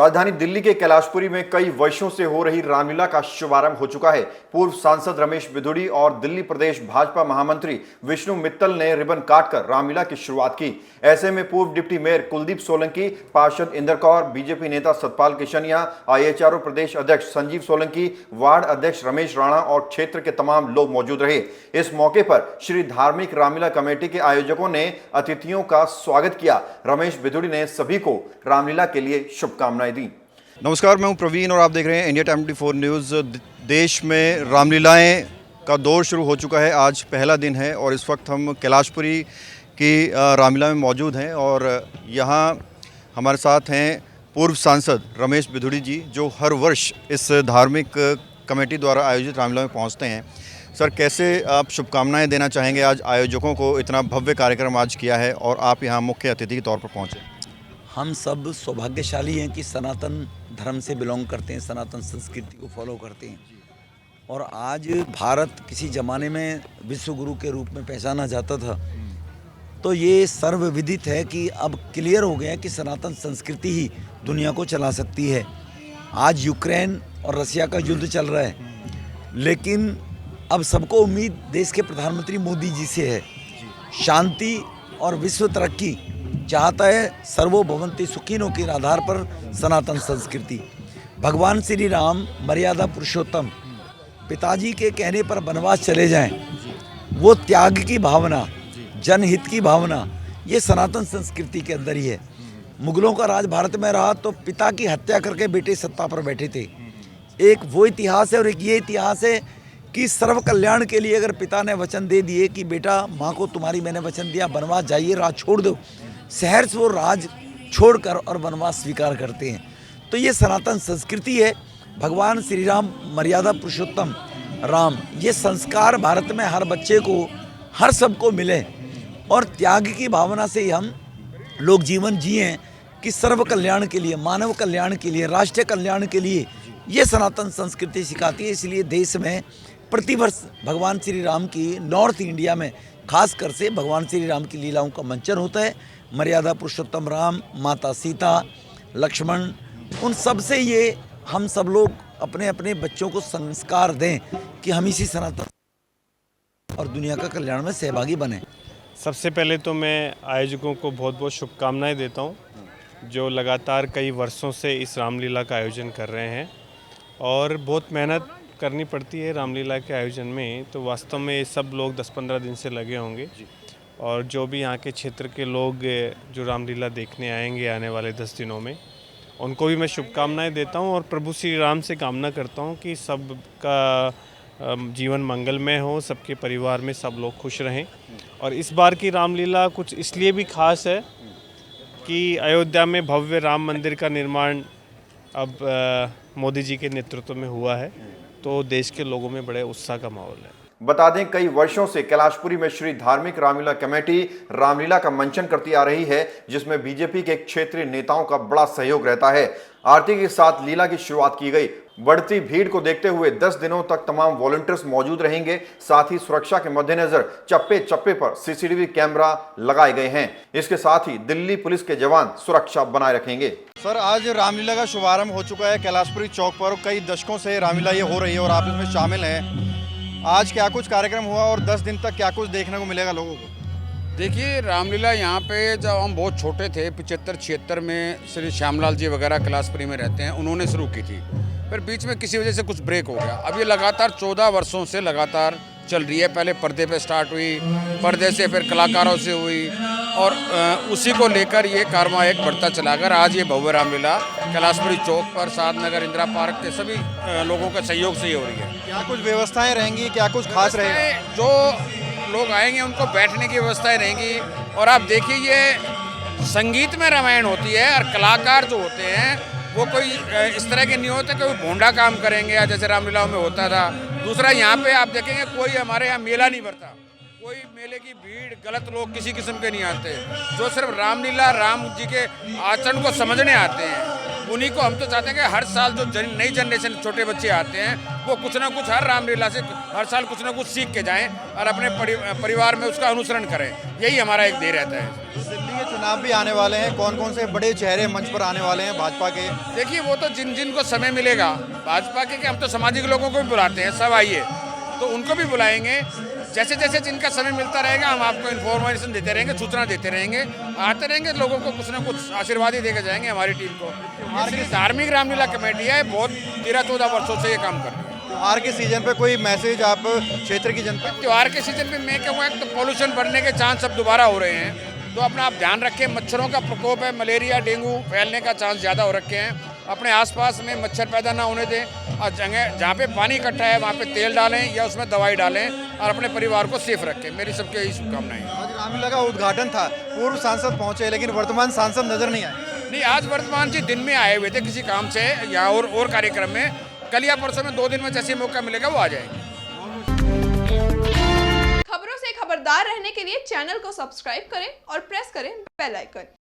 राजधानी दिल्ली के कैलाशपुरी में कई वर्षों से हो रही रामलीला का शुभारंभ हो चुका है। पूर्व सांसद रमेश बिधूड़ी और दिल्ली प्रदेश भाजपा महामंत्री विष्णु मित्तल ने रिबन काटकर रामलीला की शुरुआत की। ऐसे में पूर्व डिप्टी मेयर कुलदीप सोलंकी, पार्षद इंदर कौर, बीजेपी नेता सतपाल किशनिया, IHRO प्रदेश अध्यक्ष संजीव सोलंकी, वार्ड अध्यक्ष रमेश राणा और क्षेत्र के तमाम लोग मौजूद रहे। इस मौके पर श्री धार्मिक रामलीला कमेटी के आयोजकों ने अतिथियों का स्वागत किया। रमेश बिधूड़ी ने सभी को रामलीला के लिए शुभकामनाएं दी। नमस्कार, मैं हूं प्रवीण और आप देख रहे हैं इंडिया टाइम 24 न्यूज़। देश में रामलीलाएं का दौर शुरू हो चुका है। आज पहला दिन है और इस वक्त हम कैलाशपुरी की रामलीला में मौजूद हैं और यहाँ हमारे साथ हैं पूर्व सांसद रमेश बिधूड़ी जी, जो हर वर्ष इस धार्मिक कमेटी द्वारा आयोजित रामलीला में पहुँचते हैं। सर, कैसे आप शुभकामनाएं देना चाहेंगे? आज आयोजकों को इतना भव्य कार्यक्रम आज किया है और आप यहाँ मुख्य अतिथि के तौर पर पहुँचे। हम सब सौभाग्यशाली हैं कि सनातन धर्म से बिलोंग करते हैं, सनातन संस्कृति को फॉलो करते हैं। और आज भारत किसी ज़माने में विश्व गुरु के रूप में पहचाना जाता था, तो ये सर्वविदित है कि अब क्लियर हो गया है कि सनातन संस्कृति ही दुनिया को चला सकती है। आज यूक्रेन और रसिया का युद्ध चल रहा है, लेकिन अब सबको उम्मीद देश के प्रधानमंत्री मोदी जी से है। शांति और विश्व तरक्की चाहता है, सर्वभवन्ति सुखिनों के आधार पर सनातन संस्कृति। भगवान श्री राम मर्यादा पुरुषोत्तम, पिताजी के कहने पर वनवास चले जाएं, वो त्याग की भावना, जनहित की भावना, ये सनातन संस्कृति के अंदर ही है। मुगलों का राज भारत में रहा तो पिता की हत्या करके बेटे सत्ता पर बैठे थे। एक वो इतिहास है और एक ये इतिहास है कि सर्व कल्याण के लिए अगर पिता ने वचन दे दिए कि बेटा, माँ को तुम्हारी मैंने वचन दिया, वनवास जाइए, राज छोड़ दो, शहर से वो राज छोड़कर और वनवास स्वीकार करते हैं। तो ये सनातन संस्कृति है। भगवान श्री राम मर्यादा पुरुषोत्तम राम, ये संस्कार भारत में हर बच्चे को, हर सबको मिले और त्याग की भावना से ही हम लोग जीवन जिएं कि सर्व कल्याण के लिए, मानव कल्याण के लिए, राष्ट्रीय कल्याण के लिए ये सनातन संस्कृति सिखाती है। इसलिए देश में प्रतिवर्ष भगवान श्री राम की नॉर्थ इंडिया में खास कर से भगवान श्री राम की लीलाओं का मंचन होता है। मर्यादा पुरुषोत्तम राम, माता सीता, लक्ष्मण, उन सब से ये हम सब लोग अपने अपने बच्चों को संस्कार दें कि हम इसी सनातन और दुनिया का कल्याण में सहभागी बने। सबसे पहले तो मैं आयोजकों को बहुत बहुत शुभकामनाएं देता हूं, जो लगातार कई वर्षों से इस रामलीला का आयोजन कर रहे हैं और बहुत मेहनत करनी पड़ती है रामलीला के आयोजन में। तो वास्तव में ये सब लोग 10-15 दिन से लगे होंगे और जो भी यहाँ के क्षेत्र के लोग जो रामलीला देखने आएंगे आने वाले 10 दिनों में, उनको भी मैं शुभकामनाएं देता हूँ और प्रभु श्री राम से कामना करता हूँ कि सबका जीवन मंगलमय हो, सबके परिवार में सब लोग खुश रहें। और इस बार की रामलीला कुछ इसलिए भी खास है कि अयोध्या में भव्य राम मंदिर का निर्माण अब मोदी जी के नेतृत्व में हुआ है, तो देश के लोगों में बड़े उत्साह का माहौल है। बता दें, कई वर्षों से कैलाशपुरी में श्री धार्मिक रामलीला कमेटी रामलीला का मंचन करती आ रही है, जिसमें बीजेपी के क्षेत्रीय नेताओं का बड़ा सहयोग रहता है। आरती के साथ लीला की शुरुआत की गई। बढ़ती भीड़ को देखते हुए 10 दिनों तक तमाम वॉलंटियर्स मौजूद रहेंगे। साथ ही सुरक्षा के मद्देनजर चप्पे चप्पे पर CCTV कैमरा लगाए गए हैं। इसके साथ ही दिल्ली पुलिस के जवान सुरक्षा बनाए रखेंगे। सर, आज रामलीला का शुभारंभ हो चुका है कैलाशपुरी चौक पर। कई दशकों से रामलीला ये हो रही है और आप इसमें शामिल हैं। आज क्या कुछ कार्यक्रम हुआ और 10 दिन तक क्या कुछ देखने को मिलेगा लोगों को? देखिए, रामलीला यहाँ पे जब हम बहुत छोटे थे 75-76 में श्री श्यामलाल जी वगैरह कैलाशपुरी में रहते हैं, उन्होंने शुरू की थी। फिर बीच में किसी वजह से कुछ ब्रेक हो गया। अब ये लगातार 14 वर्षों से लगातार चल रही है। पहले पर्दे पे स्टार्ट हुई, पर्दे से फिर कलाकारों से हुई और उसी को लेकर ये कारवां एक बढ़ता चला कर आज ये भव्य रामलीला कैलाशपुरी चौक पर, साधनगर, इंदिरा पार्क के सभी लोगों के सहयोग से ही हो रही है। क्या कुछ व्यवस्थाएं रहेंगी, क्या कुछ खास रहेगा? जो लोग आएंगे उनको बैठने की व्यवस्थाएं रहेंगी। और आप देखिए, ये संगीत में रामायण होती है और कलाकार जो होते हैं वो कोई इस तरह के नहीं होते कोई भोंडा काम करेंगे या जैसे रामलीलाओं में होता था। दूसरा, यहाँ पे आप देखेंगे कोई हमारे यहाँ मेला नहीं भरता, कोई मेले की भीड़, गलत लोग किसी किस्म के नहीं आते। जो सिर्फ रामलीला, राम जी के आचरण को समझने आते हैं, उन्हीं को हम तो चाहते हैं कि हर साल जो नई जनरेशन छोटे बच्चे आते हैं वो कुछ ना कुछ हर रामलीला से हर साल कुछ ना कुछ सीख के जाएं और अपने परिवार में उसका अनुसरण करें। यही हमारा एक ध्येय रहता है। दिल्ली के चुनाव भी आने वाले हैं, कौन कौन से बड़े चेहरे मंच पर आने वाले हैं भाजपा के? देखिए वो तो जिन जिन को समय मिलेगा भाजपा के, हम तो सामाजिक लोगों को भी बुलाते हैं, सब आइए, तो उनको भी बुलाएंगे। जैसे जैसे जिनका समय मिलता रहेगा हम आपको इन्फॉर्मेशन देते रहेंगे, सूचना देते रहेंगे, आते रहेंगे, लोगों को कुछ ना कुछ आशीर्वाद ही देकर जाएंगे हमारी टीम को। हमारी धार्मिक रामलीला कमेटी है, बहुत 13-14 वर्षों से ये काम कर रही है। त्योहार के सीजन पे कोई मैसेज आप क्षेत्र की जनता? त्योहार के सीजन में मैं कहूँगा तो पॉल्यूशन बढ़ने के चांस अब दोबारा हो रहे हैं, तो अपना आप ध्यान रखें। मच्छरों का प्रकोप है, मलेरिया डेंगू फैलने का चांस ज़्यादा हो रखे हैं। अपने आसपास में मच्छर पैदा ना होने दें और जगह जहाँ पे पानी इकट्ठा है वहाँ पे तेल डालें या उसमें दवाई डालें और अपने परिवार को सेफ रखें। मेरी सबके यही शुभकामनाएं हैं। आज रामलीला का उद्घाटन था, पूर्व सांसद पहुंचे लेकिन वर्तमान सांसद नजर नहीं आए। नहीं, आज वर्तमान जी दिन में आए हुए थे किसी काम से या और कार्यक्रम में। कल या परसों में 2 दिन में जैसे मौका मिलेगा वो आ जाएंगे। खबरों से खबरदार रहने के लिए चैनल को सब्सक्राइब करें और प्रेस करें बेल आइकन।